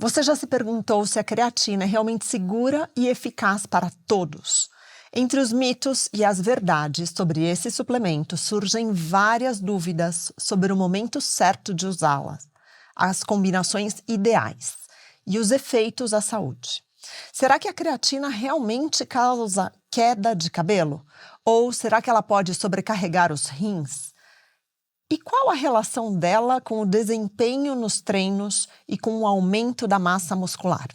Você já se perguntou se a creatina é realmente segura e eficaz para todos? Entre os mitos e as verdades sobre esse suplemento surgem várias dúvidas sobre o momento certo de usá-la, as combinações ideais e os efeitos à saúde. Será que a creatina realmente causa queda de cabelo? Ou será que ela pode sobrecarregar os rins? E qual a relação dela com o desempenho nos treinos e com o aumento da massa muscular?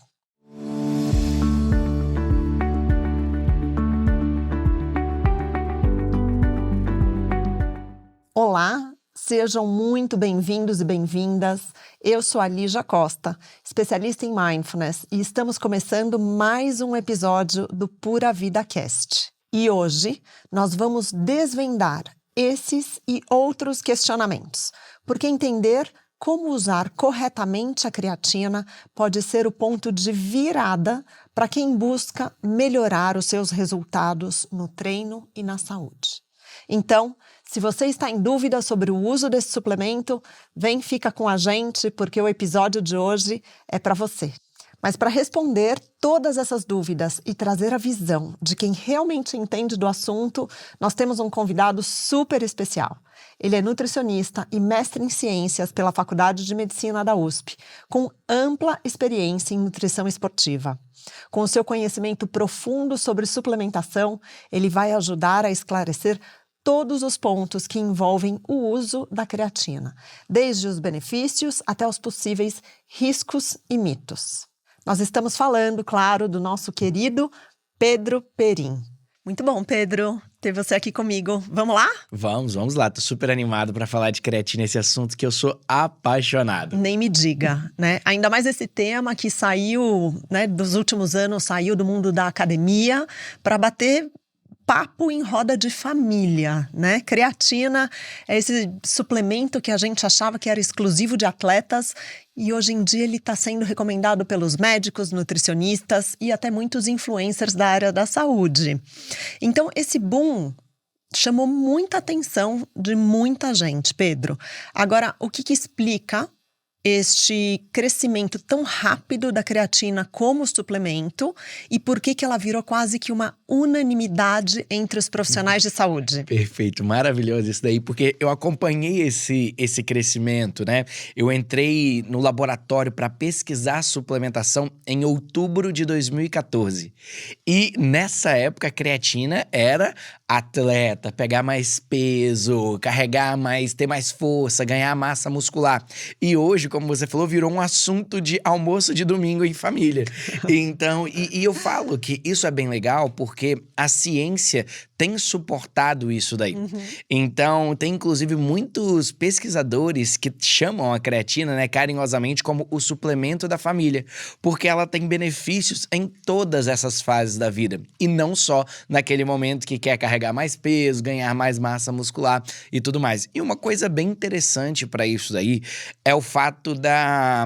Olá, sejam muito bem-vindos e bem-vindas. Eu sou a Lígia Costa, especialista em Mindfulness, e estamos começando mais um episódio do Pura Vida Cast. E hoje nós vamos desvendar esses e outros questionamentos, porque entender como usar corretamente a creatina pode ser o ponto de virada para quem busca melhorar os seus resultados no treino e na saúde. Então, se você está em dúvida sobre o uso desse suplemento, fica com a gente, porque o episódio de hoje é para você. Mas para responder todas essas dúvidas e trazer a visão de quem realmente entende do assunto, nós temos um convidado super especial. Ele é nutricionista e mestre em ciências pela Faculdade de Medicina da USP, com ampla experiência em nutrição esportiva. Com o seu conhecimento profundo sobre suplementação, ele vai ajudar a esclarecer todos os pontos que envolvem o uso da creatina, desde os benefícios até os possíveis riscos e mitos. Nós estamos falando, claro, do nosso querido Pedro Perim. Muito bom, Pedro, ter você aqui comigo. Vamos lá? Vamos lá. Tô super animado para falar de creatina, esse assunto que eu sou apaixonado. Nem me diga, né? Ainda mais esse tema que saiu, né, dos últimos anos, saiu do mundo da academia para bater papo em roda de família, né? Creatina é esse suplemento que a gente achava que era exclusivo de atletas e hoje em dia ele está sendo recomendado pelos médicos, nutricionistas e até muitos influencers da área da saúde. Então, esse boom chamou muita atenção de muita gente, Pedro. Agora, o que explica este crescimento tão rápido da creatina como suplemento e por que ela virou quase que uma unanimidade entre os profissionais de saúde? Perfeito, maravilhoso isso daí, porque eu acompanhei esse crescimento, né? Eu entrei no laboratório para pesquisar suplementação em outubro de 2014. E nessa época a creatina era atleta, pegar mais peso, carregar mais, ter mais força, ganhar massa muscular. E hoje, como você falou, virou um assunto de almoço de domingo em família. Então, e eu falo que isso é bem legal porque a ciência tem suportado isso daí. Então, tem inclusive muitos pesquisadores que chamam a creatina, né, carinhosamente como o suplemento da família, porque ela tem benefícios em todas essas fases da vida e não só naquele momento que quer carregar mais peso, ganhar mais massa muscular e tudo mais. E uma coisa bem interessante para isso daí é o fato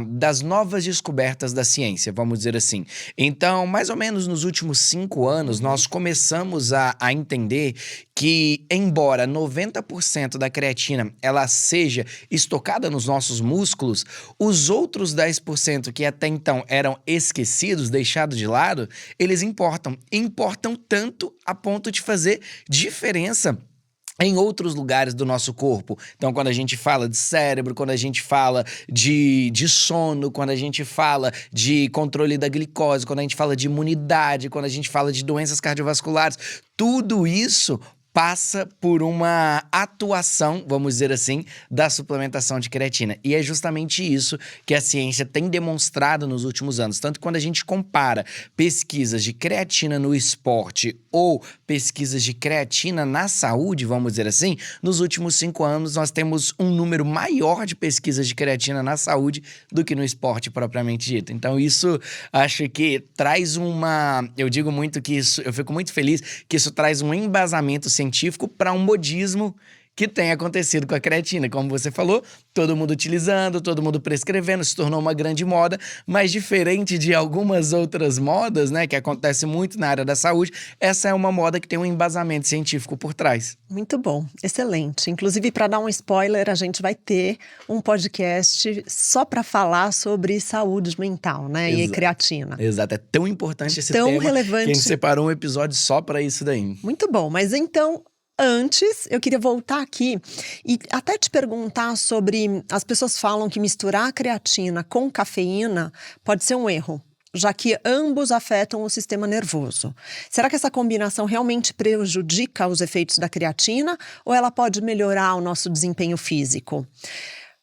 das novas descobertas da ciência, vamos dizer assim. Então, mais ou menos nos últimos 5 anos, nós começamos a entender que, embora 90% da creatina ela seja estocada nos nossos músculos, os outros 10% que até então eram esquecidos, deixados de lado, eles importam tanto a ponto de fazer diferença em outros lugares do nosso corpo. Então, quando a gente fala de cérebro, quando a gente fala de sono, quando a gente fala de controle da glicose, quando a gente fala de imunidade, quando a gente fala de doenças cardiovasculares, tudo isso passa por uma atuação, vamos dizer assim, da suplementação de creatina. E é justamente isso que a ciência tem demonstrado nos últimos anos. Tanto que quando a gente compara pesquisas de creatina no esporte ou pesquisas de creatina na saúde, vamos dizer assim, nos últimos 5 anos nós temos um número maior de pesquisas de creatina na saúde do que no esporte propriamente dito. Então isso, acho que traz eu digo muito que isso, eu fico muito feliz que isso traz um embasamento científico para um modismo que tem acontecido com a creatina. Como você falou, todo mundo utilizando, todo mundo prescrevendo, se tornou uma grande moda, mas diferente de algumas outras modas, né, que acontece muito na área da saúde, essa é uma moda que tem um embasamento científico por trás. Muito bom, excelente. Inclusive, para dar um spoiler, a gente vai ter um podcast só para falar sobre saúde mental, né, e creatina. Exato, é tão importante esse Tão tema relevante. que a gente separou um episódio só para isso daí. Muito bom, mas então, antes, eu queria voltar aqui e até te perguntar sobre… As pessoas falam que misturar a creatina com cafeína pode ser um erro, já que ambos afetam o sistema nervoso. Será que essa combinação realmente prejudica os efeitos da creatina ou ela pode melhorar o nosso desempenho físico?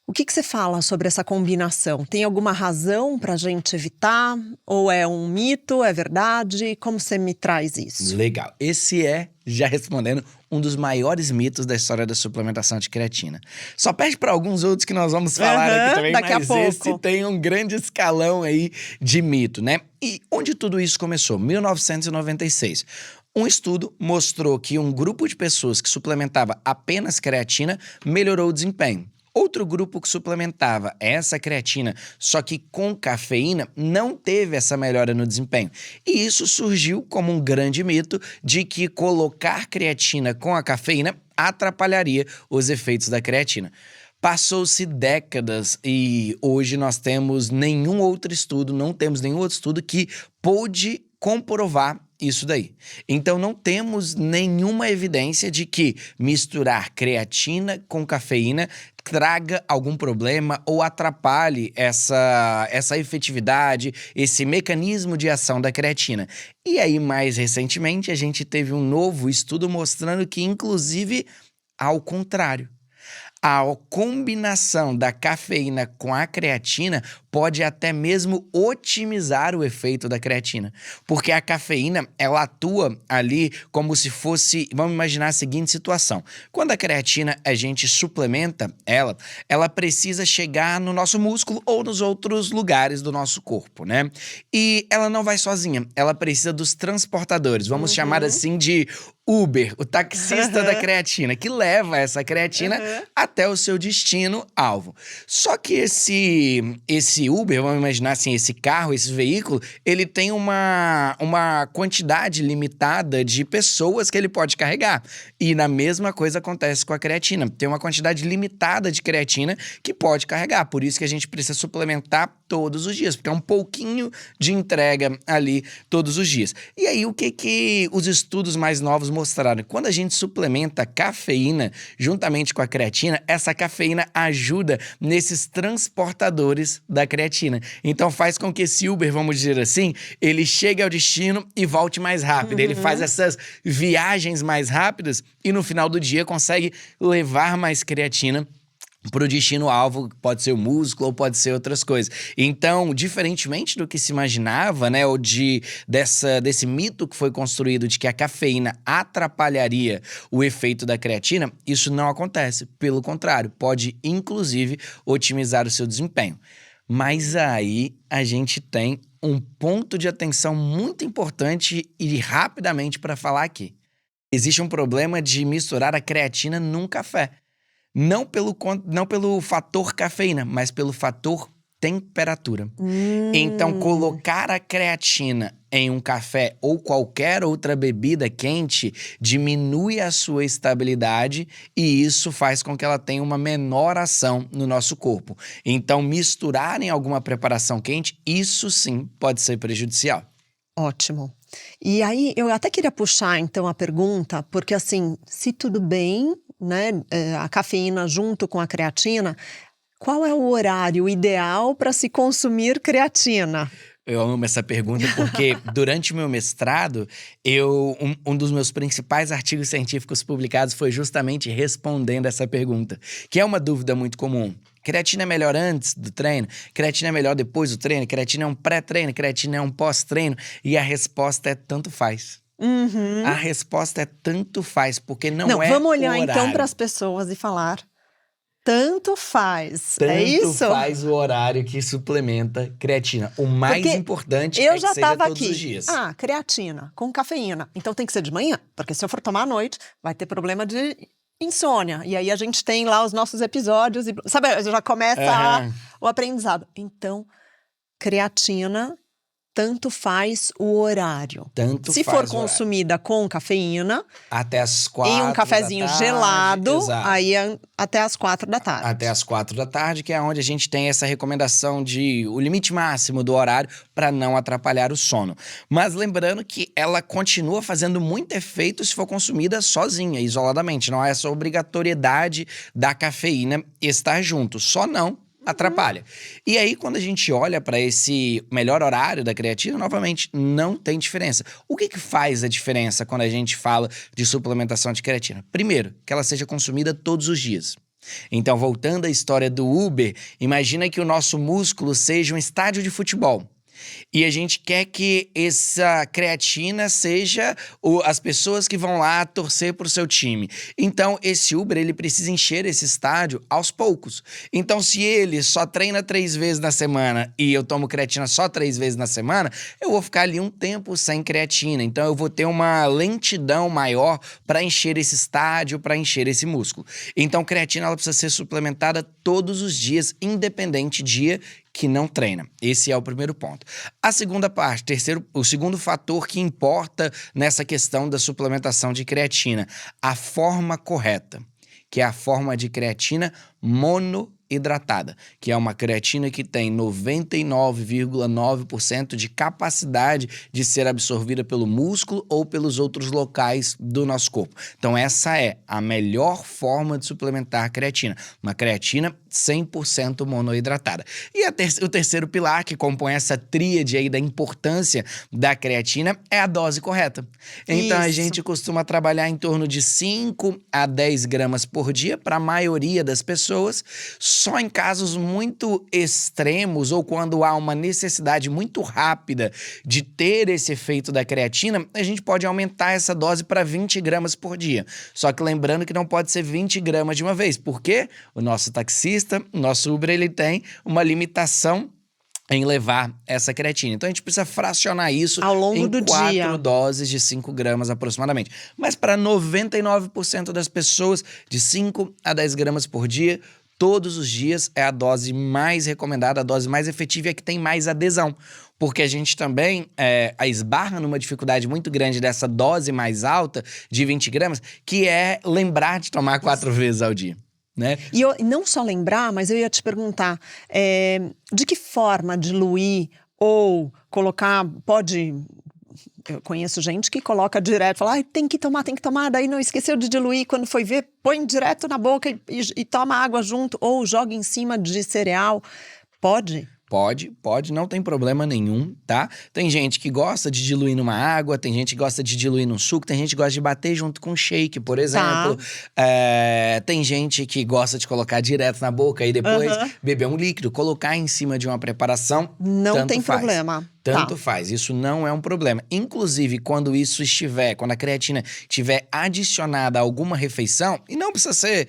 O que você fala sobre essa combinação? Tem alguma razão para a gente evitar? Ou é um mito? É verdade? Como você me traz isso? Legal. Esse é, já respondendo, um dos maiores mitos da história da suplementação de creatina. Só perde para alguns outros que nós vamos falar aqui também, daqui mas a pouco. esse tem um grande escalão aí de mito, né? E onde tudo isso começou? 1996. Um estudo mostrou que um grupo de pessoas que suplementava apenas creatina melhorou o desempenho. Outro grupo que suplementava essa creatina, só que com cafeína, não teve essa melhora no desempenho. E isso surgiu como um grande mito de que colocar creatina com a cafeína atrapalharia os efeitos da creatina. Passou-se décadas e hoje nós temos nenhum outro estudo, não temos nenhum outro estudo que pôde comprovar isso daí. Então não temos nenhuma evidência de que misturar creatina com cafeína traga algum problema ou atrapalhe essa efetividade, esse mecanismo de ação da creatina. E aí, mais recentemente, a gente teve um novo estudo mostrando que, inclusive, ao contrário. A combinação da cafeína com a creatina pode até mesmo otimizar o efeito da creatina. Porque a cafeína, ela atua ali como se fosse… Vamos imaginar a seguinte situação. Quando a creatina, a gente suplementa ela precisa chegar no nosso músculo ou nos outros lugares do nosso corpo, né? E ela não vai sozinha, ela precisa dos transportadores. Vamos chamar assim de Uber, o taxista da creatina, que leva essa creatina até o seu destino-alvo. Só que esse Uber, vamos imaginar assim, esse carro, esse veículo, ele tem uma quantidade limitada de pessoas que ele pode carregar. E na mesma coisa acontece com a creatina. Tem uma quantidade limitada de creatina que pode carregar. Por isso que a gente precisa suplementar todos os dias, porque é um pouquinho de entrega ali todos os dias. E aí, o que os estudos mais novos mostraram? Quando a gente suplementa cafeína juntamente com a creatina, essa cafeína ajuda nesses transportadores da creatina. Então faz com que esse Uber, vamos dizer assim, ele chegue ao destino e volte mais rápido. Ele faz essas viagens mais rápidas e no final do dia consegue levar mais creatina para o destino-alvo, pode ser o músculo ou pode ser outras coisas. Então, diferentemente do que se imaginava, né, ou desse mito que foi construído de que a cafeína atrapalharia o efeito da creatina, isso não acontece. Pelo contrário, pode inclusive otimizar o seu desempenho. Mas aí a gente tem um ponto de atenção muito importante e rapidamente para falar aqui. Existe um problema de misturar a creatina num café. Não pelo fator cafeína, mas pelo fator temperatura. Então, colocar a creatina em um café ou qualquer outra bebida quente diminui a sua estabilidade e isso faz com que ela tenha uma menor ação no nosso corpo. Então, misturar em alguma preparação quente, isso sim pode ser prejudicial. Ótimo. E aí, eu até queria puxar, então, a pergunta, porque assim, se tudo bem, né, a cafeína junto com a creatina, qual é o horário ideal para se consumir creatina? Eu amo essa pergunta porque durante o meu mestrado, um dos meus principais artigos científicos publicados foi justamente respondendo essa pergunta, que é uma dúvida muito comum. Creatina é melhor antes do treino? Creatina é melhor depois do treino? Creatina é um pré-treino? Creatina é um pós-treino? E a resposta é tanto faz. A resposta é tanto faz, porque não é vamos olhar o então para as pessoas e falar… Tanto faz, Tanto é isso? faz o horário que suplementa creatina. O mais Porque importante eu é que já seja tava todos aqui. os dias. Creatina com cafeína. Então tem que ser de manhã, porque se eu for tomar à noite, vai ter problema de insônia. E aí a gente tem lá os nossos episódios e, sabe, já começa o aprendizado. Então, creatina, tanto faz o horário. Tanto Se faz for o horário. consumida com cafeína, Até as 4 em um cafezinho da tarde, gelado, exato. aí até as 4 da tarde. Até as 4 da tarde, que é onde a gente tem essa recomendação de o limite máximo do horário para não atrapalhar o sono. Mas lembrando que ela continua fazendo muito efeito se for consumida sozinha, isoladamente. Não há essa obrigatoriedade da cafeína estar junto. Só não atrapalha. E aí, quando a gente olha para esse melhor horário da creatina, novamente, não tem diferença. O que faz a diferença quando a gente fala de suplementação de creatina? Primeiro, que ela seja consumida todos os dias. Então, voltando à história do Uber, imagina que o nosso músculo seja um estádio de futebol. E a gente quer que essa creatina seja as pessoas que vão lá torcer pro seu time. Então, esse Uber, ele precisa encher esse estádio aos poucos. Então, se ele só treina 3 vezes na semana e eu tomo creatina só 3 vezes na semana, eu vou ficar ali um tempo sem creatina. Então, eu vou ter uma lentidão maior para encher esse estádio, para encher esse músculo. Então, creatina, ela precisa ser suplementada todos os dias, independente dia que não treina. Esse é o primeiro ponto. A segunda parte, o segundo fator que importa nessa questão da suplementação de creatina, a forma correta, que é a forma de creatina monoidratada, que é uma creatina que tem 99,9% de capacidade de ser absorvida pelo músculo ou pelos outros locais do nosso corpo. Então essa é a melhor forma de suplementar a creatina, uma creatina 100% monoidratada. E o terceiro pilar que compõe essa tríade aí da importância da creatina é a dose correta. Então a gente costuma trabalhar em torno de 5 a 10 gramas por dia para a maioria das pessoas. Só em casos muito extremos ou quando há uma necessidade muito rápida de ter esse efeito da creatina, a gente pode aumentar essa dose para 20 gramas por dia. Só que lembrando que não pode ser 20 gramas de uma vez, porque o nosso taxista, o nosso Uber, ele tem uma limitação em levar essa creatina. Então a gente precisa fracionar isso ao longo do dia. 4 doses de 5 gramas aproximadamente. Mas para 99% das pessoas, de 5 a 10 gramas por dia, todos os dias é a dose mais recomendada, a dose mais efetiva e a que tem mais adesão. Porque a gente também esbarra numa dificuldade muito grande dessa dose mais alta de 20 gramas, que é lembrar de tomar 4 vezes ao dia. Né? E não só lembrar, mas eu ia te perguntar, de que forma diluir ou colocar, eu conheço gente que coloca direto, fala, tem que tomar, daí não esqueceu de diluir, quando foi ver, põe direto na boca e toma água junto, ou joga em cima de cereal, pode? Pode, não tem problema nenhum, tá? Tem gente que gosta de diluir numa água, tem gente que gosta de diluir num suco, tem gente que gosta de bater junto com shake, por exemplo. Tem gente que gosta de colocar direto na boca e depois beber um líquido, colocar em cima de uma preparação. Não tem problema. Tanto faz, isso não é um problema. Inclusive, quando a creatina estiver adicionada a alguma refeição, e não precisa ser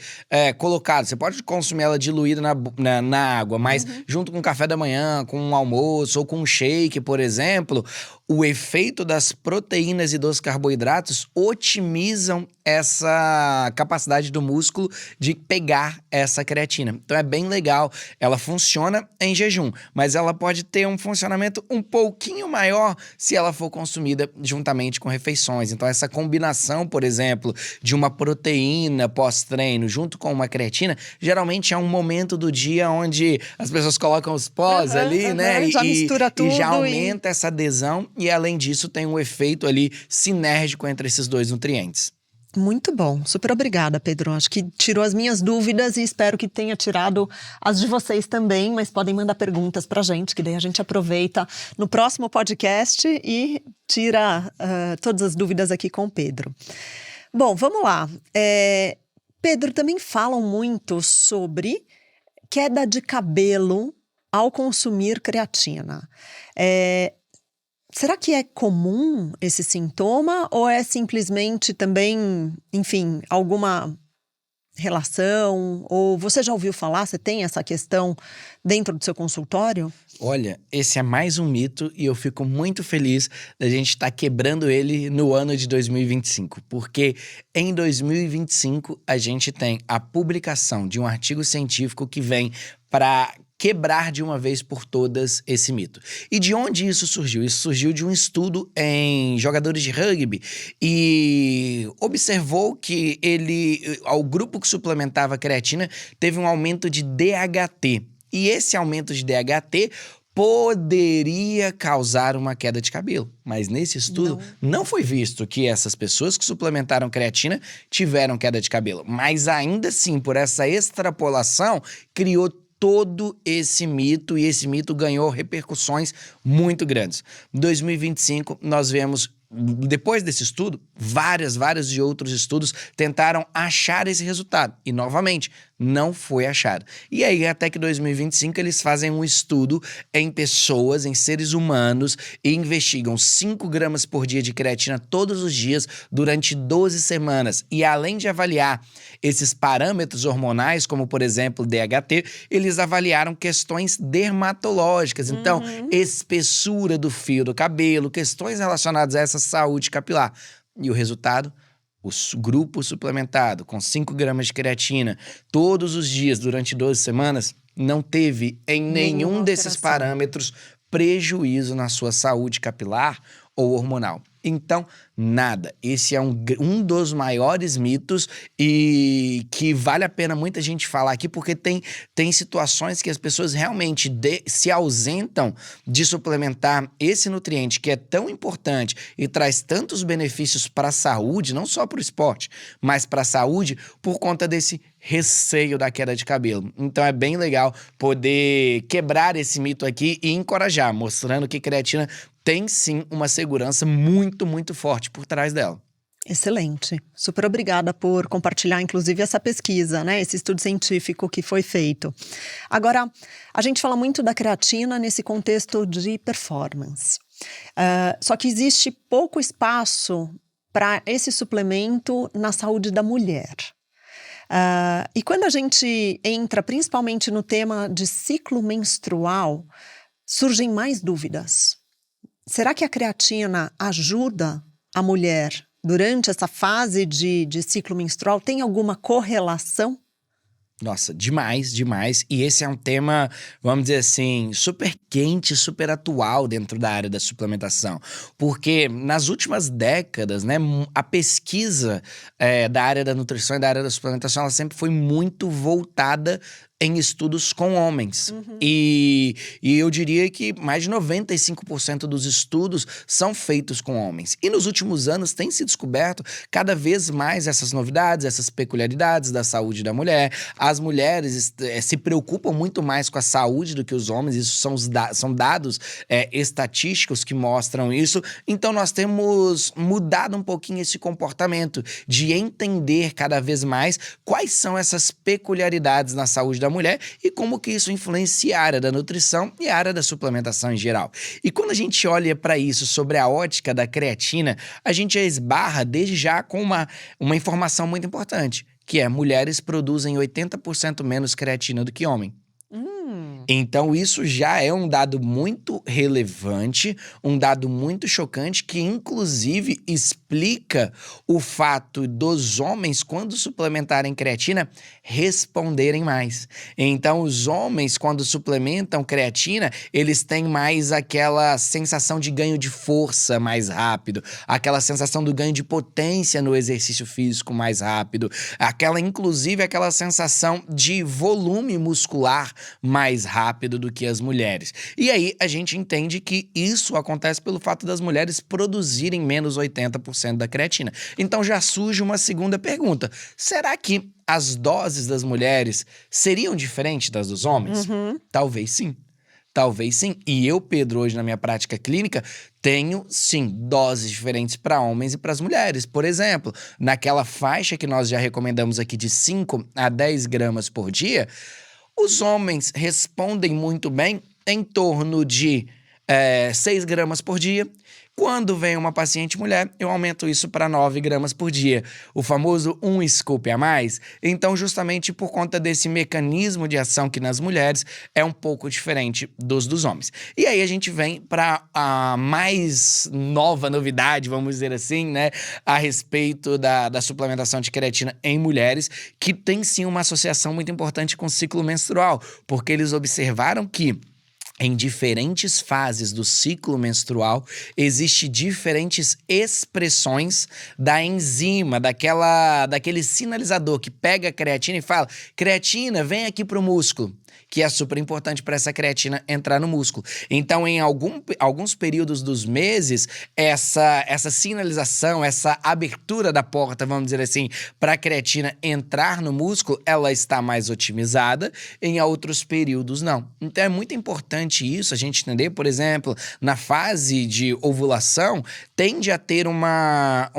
colocado, você pode consumir ela diluída na água, mas junto com o café da manhã, com um almoço ou com um shake, por exemplo, o efeito das proteínas e dos carboidratos otimizam essa capacidade do músculo de pegar essa creatina. Então é bem legal, ela funciona em jejum, mas ela pode ter um funcionamento um pouquinho maior se ela for consumida juntamente com refeições. Então essa combinação, por exemplo, de uma proteína pós-treino junto com uma creatina, geralmente é um momento do dia onde as pessoas colocam os pós ali, né? Já mistura tudo e já aumenta essa adesão e além disso tem um efeito ali sinérgico entre esses dois nutrientes. Muito bom, super obrigada, Pedro. Acho que tirou as minhas dúvidas e espero que tenha tirado as de vocês também, mas podem mandar perguntas pra gente, que daí a gente aproveita no próximo podcast e tira todas as dúvidas aqui com o Pedro. Bom, vamos lá. Pedro, também falam muito sobre queda de cabelo ao consumir creatina. Será que é comum esse sintoma ou é simplesmente também, enfim, alguma relação? Ou você já ouviu falar, você tem essa questão dentro do seu consultório? Olha, esse é mais um mito e eu fico muito feliz da gente estar quebrando ele no ano de 2025, porque em 2025 a gente tem a publicação de um artigo científico que vem para quebrar de uma vez por todas esse mito. E de onde isso surgiu? Isso surgiu de um estudo em jogadores de rugby e observou que o grupo que suplementava creatina teve um aumento de DHT. E esse aumento de DHT poderia causar uma queda de cabelo. Mas nesse estudo não foi visto que essas pessoas que suplementaram creatina tiveram queda de cabelo. Mas ainda assim, por essa extrapolação, criou todo esse mito e esse mito ganhou repercussões muito grandes. Em 2025, nós vemos, depois desse estudo, vários de outros estudos tentaram achar esse resultado. E, novamente, não foi achado. E aí, até que 2025, eles fazem um estudo em pessoas, em seres humanos, e investigam 5 gramas por dia de creatina todos os dias durante 12 semanas. E além de avaliar esses parâmetros hormonais, como, por exemplo, DHT, eles avaliaram questões dermatológicas. Então, espessura do fio do cabelo, questões relacionadas a essa saúde capilar. E o resultado? O grupo suplementado com 5 gramas de creatina todos os dias durante 12 semanas não teve em nenhum desses parâmetros prejuízo na sua saúde capilar ou hormonal. Então, nada. Esse é um dos maiores mitos e que vale a pena muita gente falar aqui, porque tem situações que as pessoas realmente se ausentam de suplementar esse nutriente que é tão importante e traz tantos benefícios para a saúde, não só para o esporte, mas para a saúde, por conta desse receio da queda de cabelo. Então é bem legal poder quebrar esse mito aqui e encorajar, mostrando que creatina tem sim uma segurança muito, muito forte por trás dela. Excelente. Super obrigada por compartilhar, inclusive, essa pesquisa, né? Esse estudo científico que foi feito. Agora, a gente fala muito da creatina nesse contexto de performance. Só que existe pouco espaço para esse suplemento na saúde da mulher. E quando a gente entra principalmente no tema de ciclo menstrual, surgem mais dúvidas. Será que a creatina ajuda a mulher durante essa fase de ciclo menstrual? Tem alguma correlação? Nossa, demais, demais. E esse é um tema, vamos dizer assim, super quente, super atual dentro da área da suplementação. Porque nas últimas décadas, né, a pesquisa da área da nutrição e da área da suplementação, ela sempre foi muito voltada em estudos com homens. E eu diria que mais de 95% dos estudos são feitos com homens. E nos últimos anos tem se descoberto cada vez mais essas novidades, essas peculiaridades da saúde da mulher. As mulheres se preocupam muito mais com a saúde do que os homens, isso são dados estatísticos que mostram isso. Então nós temos mudado um pouquinho esse comportamento de entender cada vez mais quais são essas peculiaridades na saúde da mulher e como que isso influencia a área da nutrição e a área da suplementação em geral. E quando a gente olha para isso sobre a ótica da creatina, a gente esbarra desde já com uma informação muito importante, que é mulheres produzem 80% menos creatina do que homens. Então isso já é um dado muito relevante, um dado muito chocante, que inclusive explica o fato dos homens, quando suplementarem creatina, responderem mais. Então os homens, quando suplementam creatina, eles têm mais aquela sensação de ganho de força mais rápido, aquela sensação do ganho de potência no exercício físico mais rápido, inclusive aquela sensação de volume muscular mais rápido do que as mulheres. E aí a gente entende que isso acontece pelo fato das mulheres produzirem menos 80% da creatina. Então já surge uma segunda pergunta. Será que as doses das mulheres seriam diferentes das dos homens? Talvez sim. Talvez sim. E eu, Pedro, hoje na minha prática clínica, tenho, sim, doses diferentes para homens e para as mulheres. Por exemplo, naquela faixa que nós já recomendamos aqui de 5 a 10 gramas por dia, os homens respondem muito bem em torno de 6 gramas por dia. Quando vem uma paciente mulher, eu aumento isso para 9 gramas por dia. O famoso um scoop a mais. Então, justamente por conta desse mecanismo de ação que nas mulheres é um pouco diferente dos homens. E aí a gente vem para a mais nova novidade, vamos dizer assim, né? A respeito da suplementação de creatina em mulheres, que tem sim uma associação muito importante com o ciclo menstrual. Porque eles observaram que em diferentes fases do ciclo menstrual, existem diferentes expressões da enzima, daquele sinalizador que pega a creatina e fala: creatina, vem aqui pro músculo. Que é super importante para essa creatina entrar no músculo. Então, em alguns períodos dos meses, essa sinalização, essa abertura da porta, vamos dizer assim, para a creatina entrar no músculo, ela está mais otimizada, em outros períodos não. Então, é muito importante isso, a gente entender, por exemplo, na fase de ovulação, tende a ter uma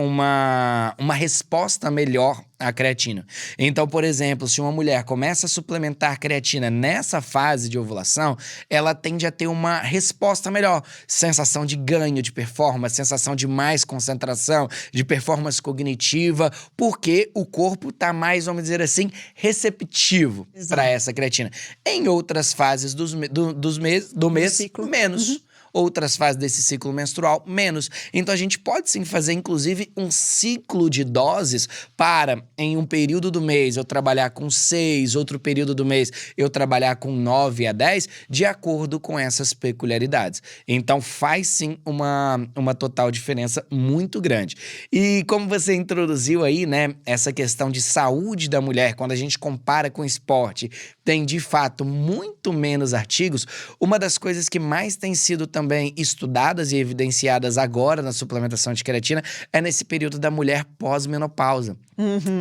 resposta melhor à creatina. Então, por exemplo, se uma mulher começa a suplementar creatina nessa fase de ovulação, ela tende a ter uma resposta melhor. Sensação de ganho de performance, sensação de mais concentração, de performance cognitiva, porque o corpo está mais, vamos dizer assim, receptivo para essa creatina. Em outras fases do mês, ciclo. Menos. Outras fases desse ciclo menstrual, menos. Então, a gente pode sim fazer, inclusive, um ciclo de doses para, em um período do mês, eu trabalhar com 6, outro período do mês, eu trabalhar com 9 a 10, de acordo com essas peculiaridades. Então, faz sim uma total diferença muito grande. E como você introduziu aí, né, essa questão de saúde da mulher, quando a gente compara com esporte, tem, de fato, muito menos artigos. Uma das coisas que mais tem sido também estudadas e evidenciadas agora na suplementação de creatina é nesse período da mulher pós-menopausa.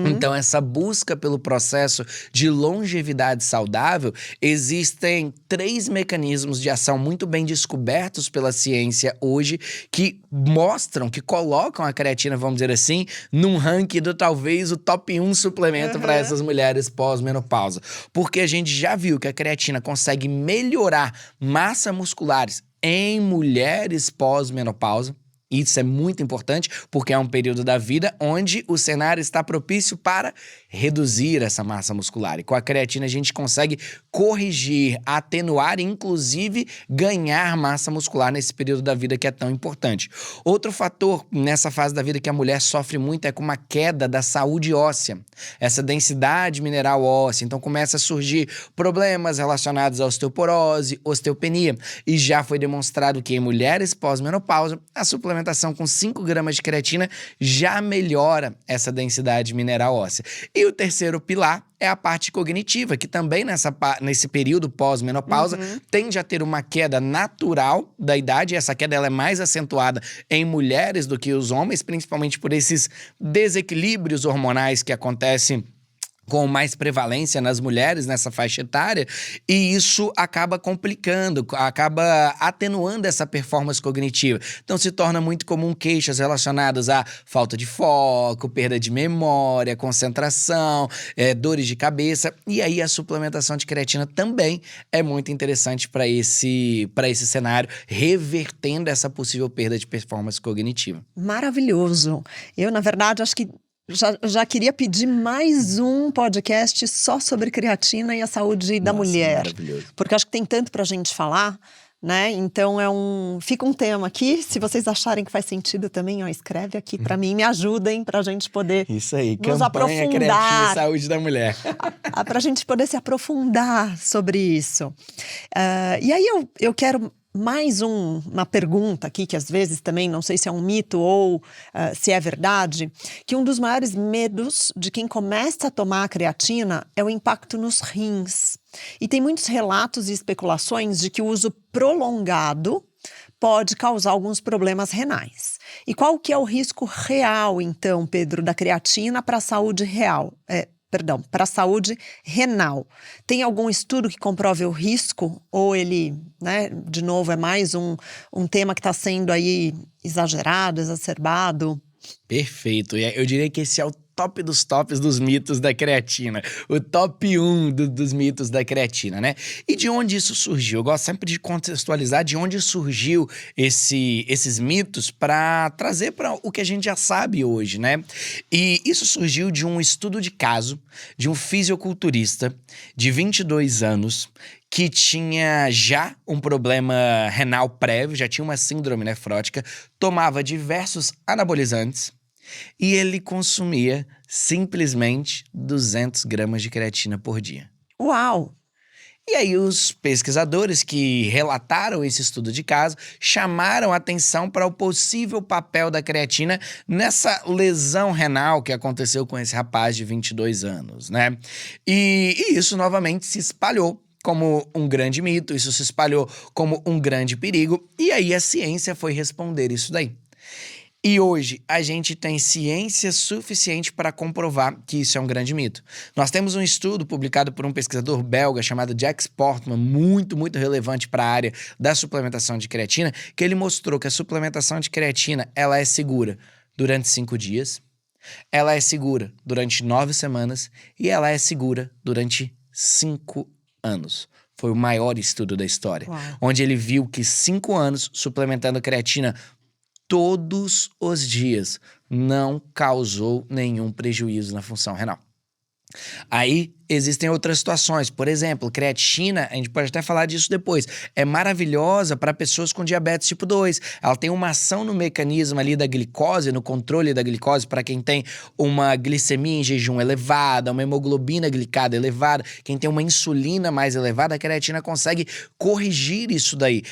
Então, essa busca pelo processo de longevidade saudável, existem 3 mecanismos de ação muito bem descobertos pela ciência hoje que mostram, que colocam a creatina, vamos dizer assim, num ranking do talvez o top 1 suplemento para essas mulheres pós-menopausa. Porque a gente já viu que a creatina consegue melhorar massa musculares em mulheres pós-menopausa. Isso é muito importante, porque é um período da vida onde o cenário está propício para reduzir essa massa muscular. E com a creatina a gente consegue corrigir, atenuar e, inclusive, ganhar massa muscular nesse período da vida que é tão importante. Outro fator nessa fase da vida que a mulher sofre muito é com uma queda da saúde óssea. Essa densidade mineral óssea. Então, começa a surgir problemas relacionados à osteoporose, osteopenia. E já foi demonstrado que em mulheres pós-menopausa, a suplementação com 5 gramas de creatina já melhora essa densidade mineral óssea. E o terceiro pilar é a parte cognitiva, que também nesse período pós-menopausa tende a ter uma queda natural da idade. E essa queda ela é mais acentuada em mulheres do que os homens, principalmente por esses desequilíbrios hormonais que acontecem com mais prevalência nas mulheres nessa faixa etária, e isso acaba complicando, acaba atenuando essa performance cognitiva. Então se torna muito comum queixas relacionadas à falta de foco, perda de memória, concentração, dores de cabeça, e aí a suplementação de creatina também é muito interessante para esse cenário, revertendo essa possível perda de performance cognitiva. Maravilhoso. Eu, na verdade, acho que já queria pedir mais um podcast só sobre creatina e a saúde da mulher. Maravilhoso. Porque acho que tem tanto pra gente falar, né? Então fica um tema aqui. Se vocês acharem que faz sentido também, ó, escreve aqui pra mim, me ajudem pra gente poder Isso aí, nos campanha aprofundar. Creatina e Saúde da Mulher. Pra gente poder se aprofundar sobre isso. E aí eu quero mais uma pergunta aqui, que às vezes também, não sei se é um mito ou se é verdade, que um dos maiores medos de quem começa a tomar a creatina é o impacto nos rins. E tem muitos relatos e especulações de que o uso prolongado pode causar alguns problemas renais. E qual que é o risco real, então, Pedro, da creatina para a saúde para a saúde renal? Tem algum estudo que comprove o risco? Ou ele, né, de novo, é mais um tema que está sendo aí exagerado, exacerbado? Perfeito. E eu diria que esse é o top dos tops dos mitos da creatina. O top 1 dos mitos da creatina, né? E de onde isso surgiu? Eu gosto sempre de contextualizar de onde surgiu esses mitos para trazer para o que a gente já sabe hoje, né? E isso surgiu de um estudo de caso de um fisiculturista de 22 anos que tinha já um problema renal prévio, já tinha uma síndrome nefrótica, tomava diversos anabolizantes e ele consumia simplesmente 200 gramas de creatina por dia. Uau! E aí os pesquisadores que relataram esse estudo de caso chamaram atenção para o possível papel da creatina nessa lesão renal que aconteceu com esse rapaz de 22 anos, né? E isso novamente se espalhou como um grande mito, isso se espalhou como um grande perigo, e aí a ciência foi responder isso daí. E hoje a gente tem ciência suficiente para comprovar que isso é um grande mito. Nós temos um estudo publicado por um pesquisador belga chamado Jack Sportman, muito relevante para a área da suplementação de creatina, que ele mostrou que a suplementação de creatina ela é segura durante 5 dias, ela é segura durante 9 semanas e ela é segura durante 5 anos. Foi o maior estudo da história, onde ele viu que 5 anos suplementando creatina todos os dias não causou nenhum prejuízo na função renal. Aí existem outras situações, por exemplo, creatina, a gente pode até falar disso depois, é maravilhosa para pessoas com diabetes tipo 2. Ela tem uma ação no mecanismo ali da glicose, no controle da glicose, para quem tem uma glicemia em jejum elevada, uma hemoglobina glicada elevada, quem tem uma insulina mais elevada, a creatina consegue corrigir isso daí.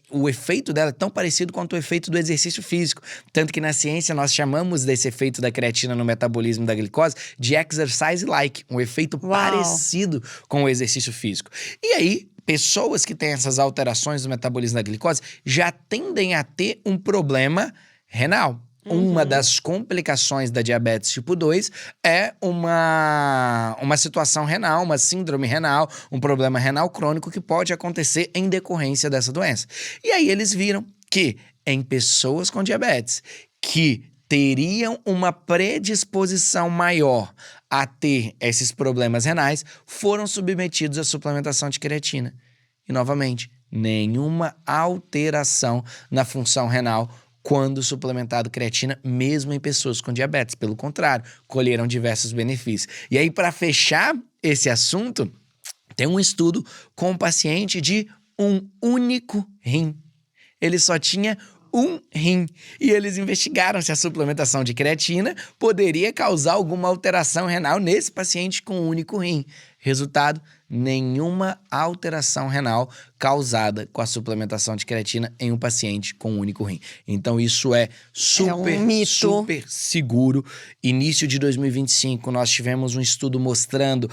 O efeito dela é tão parecido quanto o efeito do exercício físico, tanto que na ciência nós chamamos desse efeito da creatina no metabolismo da glicose de exercise-like, um efeito parecido com o exercício físico. E aí, pessoas que têm essas alterações do metabolismo da glicose já tendem a ter um problema renal. Uma das complicações da diabetes tipo 2 é uma situação renal, uma síndrome renal, um problema renal crônico que pode acontecer em decorrência dessa doença. E aí eles viram que em pessoas com diabetes que teriam uma predisposição maior a ter esses problemas renais, foram submetidos à suplementação de creatina. E, novamente, nenhuma alteração na função renal quando suplementado creatina, mesmo em pessoas com diabetes. Pelo contrário, colheram diversos benefícios. E aí, para fechar esse assunto, tem um estudo com um paciente de um único rim. Ele só tinha um rim. E eles investigaram se a suplementação de creatina poderia causar alguma alteração renal nesse paciente com um único rim. Resultado, nenhuma alteração renal causada com a suplementação de creatina em um paciente com um único rim. Então isso é super seguro. Início de 2025, nós tivemos um estudo mostrando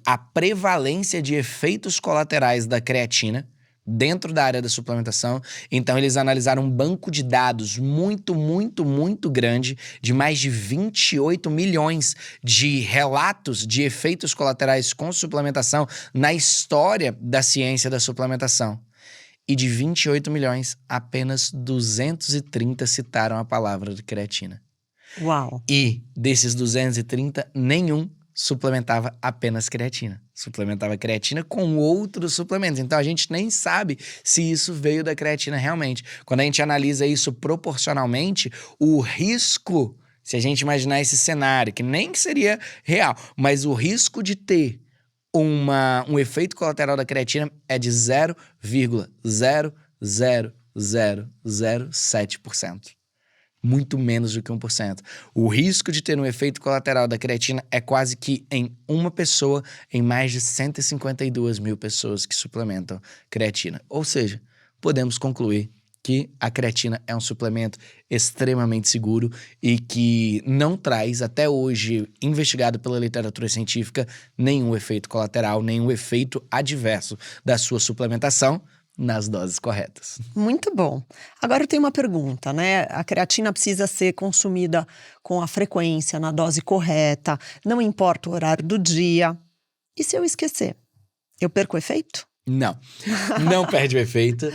a prevalência de efeitos colaterais da creatina dentro da área da suplementação. Então eles analisaram um banco de dados muito grande, de mais de 28 milhões de relatos de efeitos colaterais com suplementação na história da ciência da suplementação. E de 28 milhões, apenas 230 citaram a palavra de creatina. Uau! E desses 230, nenhum suplementava apenas creatina. Suplementava creatina com outros suplementos. Então a gente nem sabe se isso veio da creatina realmente. Quando a gente analisa isso proporcionalmente, o risco, se a gente imaginar esse cenário, que nem seria real, mas o risco de ter um efeito colateral da creatina é de 0,00007%. Muito menos do que 1%. O risco de ter um efeito colateral da creatina é quase que em uma pessoa em mais de 152 mil pessoas que suplementam creatina. Ou seja, podemos concluir que a creatina é um suplemento extremamente seguro e que não traz, até hoje, investigado pela literatura científica, nenhum efeito colateral, nenhum efeito adverso da sua suplementação nas doses corretas. Muito bom. Agora eu tenho uma pergunta, né? A creatina precisa ser consumida com a frequência, na dose correta, não importa o horário do dia. E se eu esquecer? Eu perco o efeito? Não perde o efeito.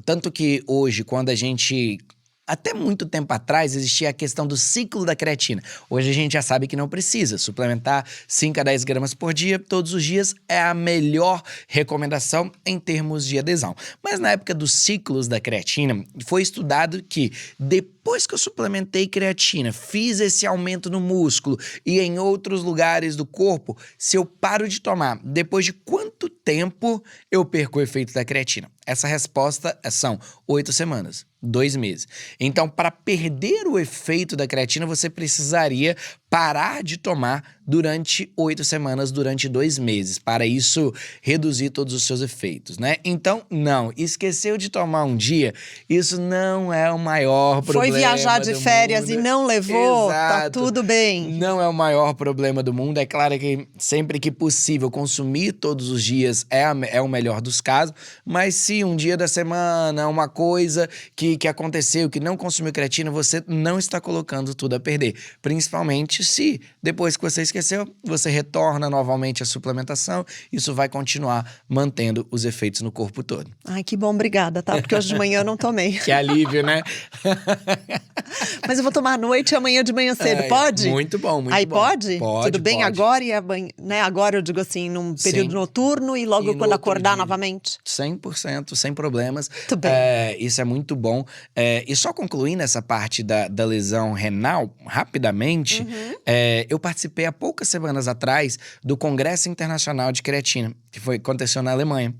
Tanto que hoje, quando a gente Até muito tempo atrás existia a questão do ciclo da creatina. Hoje a gente já sabe que não precisa. Suplementar 5 a 10 gramas por dia, todos os dias, é a melhor recomendação em termos de adesão. Mas na época dos ciclos da creatina, foi estudado que depois que eu suplementei creatina, fiz esse aumento no músculo e em outros lugares do corpo, se eu paro de tomar, depois de quanto tempo eu perco o efeito da creatina? Essa resposta são 8 semanas. 2 meses. Então, para perder o efeito da creatina, você precisaria parar de tomar durante 8 semanas, durante 2 meses, para isso reduzir todos os seus efeitos, né? Então, não, esqueceu de tomar um dia, isso não é o maior problema. Foi viajar de férias mundo. E não levou, Exato. Tá tudo bem. Não é o maior problema do mundo. É claro que sempre que possível consumir todos os dias é o melhor dos casos, mas se um dia da semana, uma coisa que aconteceu, que não consumiu creatina, você não está colocando tudo a perder. Principalmente se, depois que você esqueceu, você retorna novamente à suplementação, isso vai continuar mantendo os efeitos no corpo todo. Ai, que bom, obrigada, tá? Porque hoje de manhã eu não tomei. Que alívio, né? Mas eu vou tomar à noite e amanhã de manhã cedo, pode? Muito bom, muito Aí bom. pode? Pode, Tudo bem pode. agora e amanhã, né? Agora eu digo assim, num período noturno e logo E no quando outro acordar dia. novamente. 100%, sem problemas. Muito bem. Isso é muito bom. E só concluindo essa parte da lesão renal, rapidamente, eu participei há poucas semanas atrás do Congresso Internacional de Creatina, que aconteceu na Alemanha.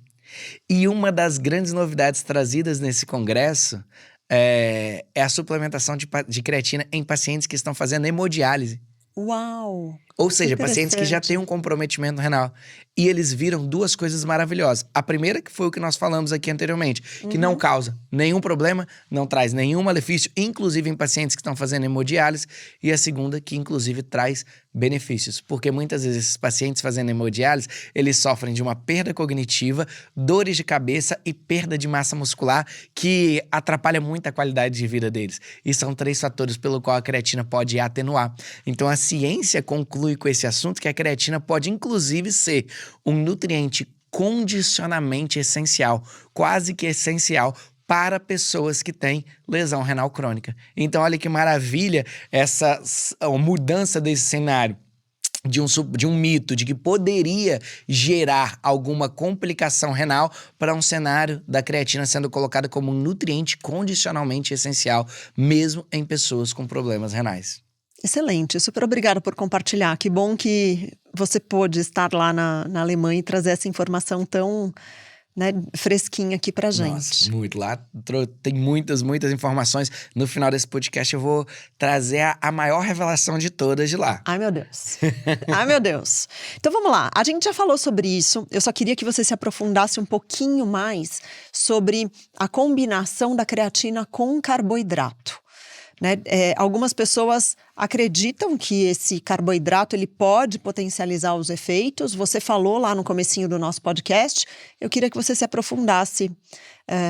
E uma das grandes novidades trazidas nesse congresso é a suplementação de creatina em pacientes que estão fazendo hemodiálise. Uau! Ou seja, pacientes que já têm um comprometimento renal. E eles viram 2 coisas maravilhosas. A primeira, que foi o que nós falamos aqui anteriormente, que não causa nenhum problema, não traz nenhum malefício, inclusive em pacientes que estão fazendo hemodiálise. E a segunda, que inclusive traz benefícios. Porque muitas vezes esses pacientes fazendo hemodiálise, eles sofrem de uma perda cognitiva, dores de cabeça e perda de massa muscular, que atrapalha muito a qualidade de vida deles. E são 3 fatores pelo qual a creatina pode atenuar. Então a ciência conclui com esse assunto que a creatina pode inclusive ser um nutriente condicionalmente essencial, quase que essencial para pessoas que têm lesão renal crônica. Então olha que maravilha essa mudança desse cenário. De um mito de que poderia gerar alguma complicação renal para um cenário da creatina sendo colocada como um nutriente condicionalmente essencial, mesmo em pessoas com problemas renais. Excelente, super obrigada por compartilhar. Que bom que você pôde estar lá na Alemanha e trazer essa informação tão, né, fresquinha aqui pra gente. Nossa, muito. Lá tem muitas informações. No final desse podcast eu vou trazer a maior revelação de todas de lá. Ai, meu Deus. Ai, meu Deus. Então, vamos lá. A gente já falou sobre isso. Eu só queria que você se aprofundasse um pouquinho mais sobre a combinação da creatina com carboidrato. Né? Algumas pessoas acreditam que esse carboidrato ele pode potencializar os efeitos. Você falou lá no comecinho do nosso podcast. Eu queria que você se aprofundasse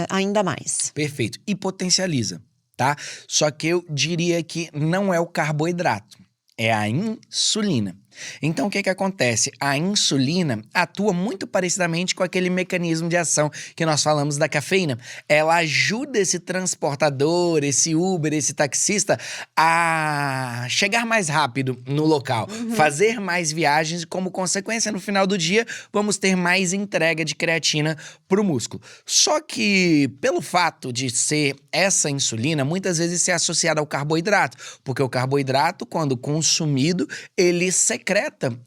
ainda mais. Perfeito. E potencializa, tá? Só que eu diria que não é o carboidrato, é a insulina. Então, o que acontece? A insulina atua muito parecidamente com aquele mecanismo de ação que nós falamos da cafeína. Ela ajuda esse transportador, esse Uber, esse taxista a chegar mais rápido no local, fazer mais viagens e, como consequência, no final do dia, vamos ter mais entrega de creatina para o músculo. Só que, pelo fato de ser essa insulina, muitas vezes se é associada ao carboidrato, porque o carboidrato, quando consumido, ele secreta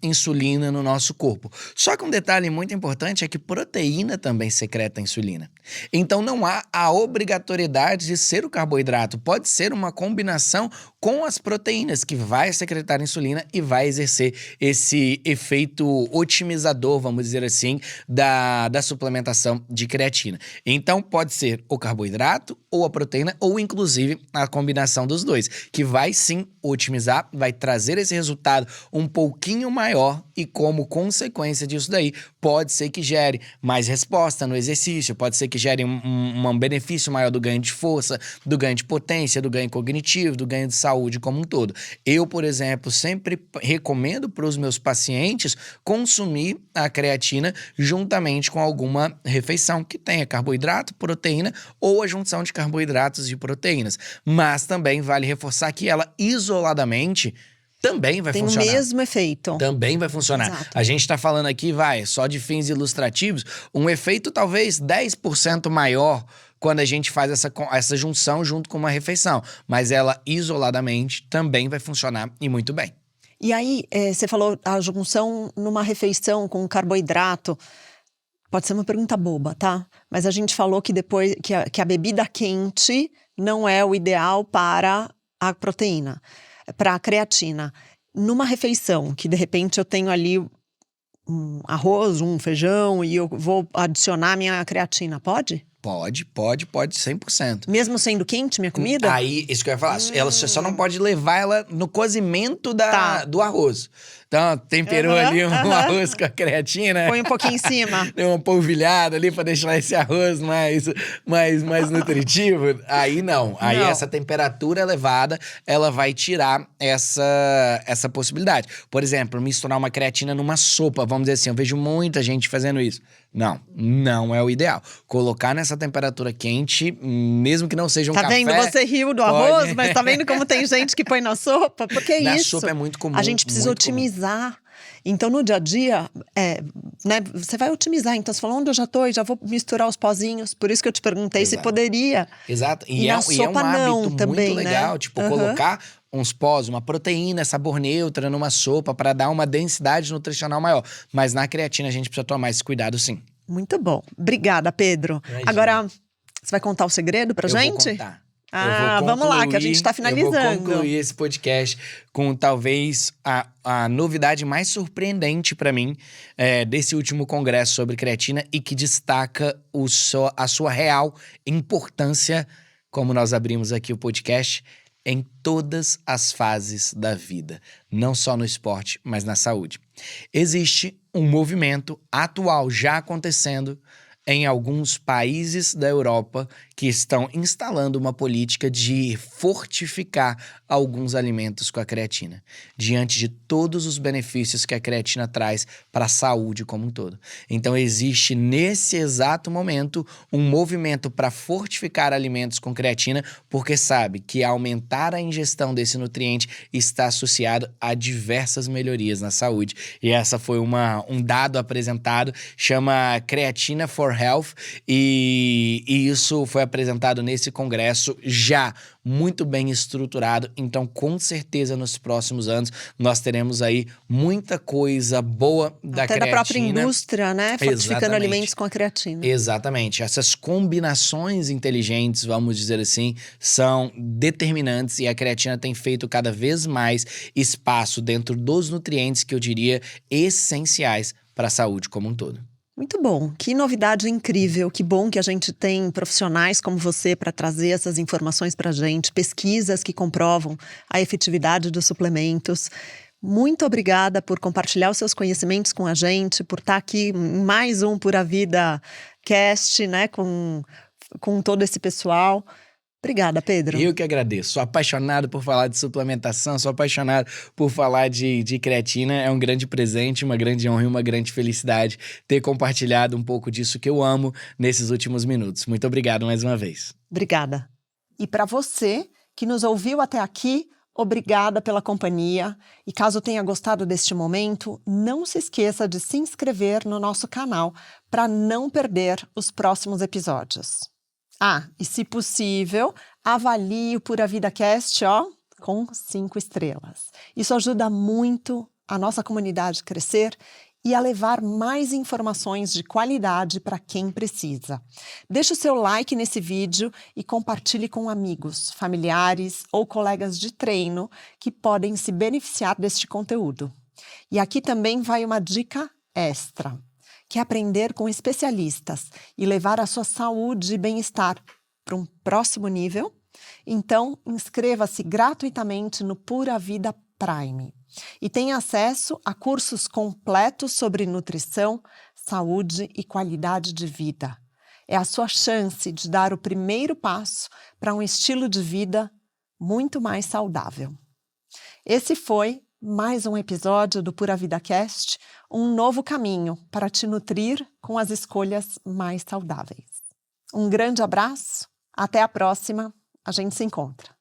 insulina no nosso corpo. Só que um detalhe muito importante é que proteína também secreta insulina. Então não há a obrigatoriedade de ser o carboidrato, pode ser uma combinação com as proteínas que vai secretar insulina e vai exercer esse efeito otimizador, vamos dizer assim, da suplementação de creatina. Então pode ser o carboidrato ou a proteína ou inclusive a combinação dos dois, que vai sim otimizar, vai trazer esse resultado um pouco pouquinho maior e, como consequência disso daí, pode ser que gere mais resposta no exercício, pode ser que gere um benefício maior do ganho de força, do ganho de potência, do ganho cognitivo, do ganho de saúde como um todo. Eu, por exemplo, sempre recomendo para os meus pacientes consumir a creatina juntamente com alguma refeição que tenha carboidrato, proteína ou a junção de carboidratos e proteínas. Mas também vale reforçar que ela isoladamente também vai funcionar. Tem o mesmo efeito. Também vai funcionar. Exato. A gente tá falando aqui, só de fins ilustrativos, um efeito talvez 10% maior quando a gente faz essa junção junto com uma refeição. Mas ela isoladamente também vai funcionar e muito bem. E aí, você falou a junção numa refeição com carboidrato. Pode ser uma pergunta boba, tá? Mas a gente falou que depois que a bebida quente não é o ideal para a proteína, para a creatina. Numa refeição, que de repente eu tenho ali um arroz, um feijão e eu vou adicionar minha creatina, pode? Pode, 100%. Mesmo sendo quente minha comida? Aí, isso que eu ia falar, você só não pode levar ela no cozimento do arroz. Então, temperou ali um arroz com a creatina. Põe um pouquinho em cima. Deu uma polvilhada ali pra deixar esse arroz mais nutritivo. Aí não. Aí essa temperatura elevada, ela vai tirar essa possibilidade. Por exemplo, misturar uma creatina numa sopa, vamos dizer assim, eu vejo muita gente fazendo isso. Não é o ideal. Colocar nessa temperatura quente, mesmo que não seja um café... Tá vendo? Você riu do arroz, mas tá vendo como tem gente que põe na sopa? Porque é na isso. Na sopa é muito comum. A gente precisa otimizar. Então, no dia a dia, né, você vai otimizar. Então, você falou, onde eu já tô e já vou misturar os pozinhos. Por isso que eu te perguntei se poderia. Exato. E é um hábito também, muito legal. Né? Tipo, colocar uns pós, uma proteína, sabor neutra numa sopa para dar uma densidade nutricional maior. Mas na creatina a gente precisa tomar esse cuidado, sim. Muito bom. Obrigada, Pedro. Imagina. Agora, você vai contar o segredo pra gente? Eu vou contar. Vamos lá, que a gente tá finalizando. Eu vou concluir esse podcast com talvez a novidade mais surpreendente para mim desse último congresso sobre creatina e que destaca a sua real importância, como nós abrimos aqui o podcast, em todas as fases da vida, não só no esporte, mas na saúde. Existe um movimento atual já acontecendo em alguns países da Europa que estão instalando uma política de fortificar alguns alimentos com a creatina, diante de todos os benefícios que a creatina traz para a saúde como um todo. Então existe nesse exato momento um movimento para fortificar alimentos com creatina, porque sabe que aumentar a ingestão desse nutriente está associado a diversas melhorias na saúde. E essa foi um dado apresentado, chama Creatina for Health, e isso foi apresentado nesse congresso já muito bem estruturado. Então, com certeza, nos próximos anos, nós teremos aí muita coisa boa da creatina. Até da própria indústria, né? Fortificando Exatamente. Alimentos com a creatina. Exatamente. Essas combinações inteligentes, vamos dizer assim, são determinantes e a creatina tem feito cada vez mais espaço dentro dos nutrientes que eu diria essenciais para a saúde como um todo. Muito bom, que novidade incrível, que bom que a gente tem profissionais como você para trazer essas informações para a gente, pesquisas que comprovam a efetividade dos suplementos. Muito obrigada por compartilhar os seus conhecimentos com a gente, por estar aqui em mais um Pura Vida Cast, né, com todo esse pessoal. Obrigada, Pedro. Eu que agradeço. Sou apaixonado por falar de suplementação, sou apaixonado por falar de creatina. É um grande presente, uma grande honra e uma grande felicidade ter compartilhado um pouco disso que eu amo nesses últimos minutos. Muito obrigado mais uma vez. Obrigada. E para você que nos ouviu até aqui, obrigada pela companhia. E caso tenha gostado deste momento, não se esqueça de se inscrever no nosso canal para não perder os próximos episódios. E se possível, avalie o Pura Vida Cast, com 5 estrelas. Isso ajuda muito a nossa comunidade a crescer e a levar mais informações de qualidade para quem precisa. Deixe o seu like nesse vídeo e compartilhe com amigos, familiares ou colegas de treino que podem se beneficiar deste conteúdo. E aqui também vai uma dica extra. Que é aprender com especialistas e levar a sua saúde e bem-estar para um próximo nível? Então, inscreva-se gratuitamente no Pura Vida Prime e tem acesso a cursos completos sobre nutrição, saúde e qualidade de vida. É a sua chance de dar o primeiro passo para um estilo de vida muito mais saudável. Esse foi mais um episódio do Pura Vida Cast, um novo caminho para te nutrir com as escolhas mais saudáveis. Um grande abraço, até a próxima, a gente se encontra.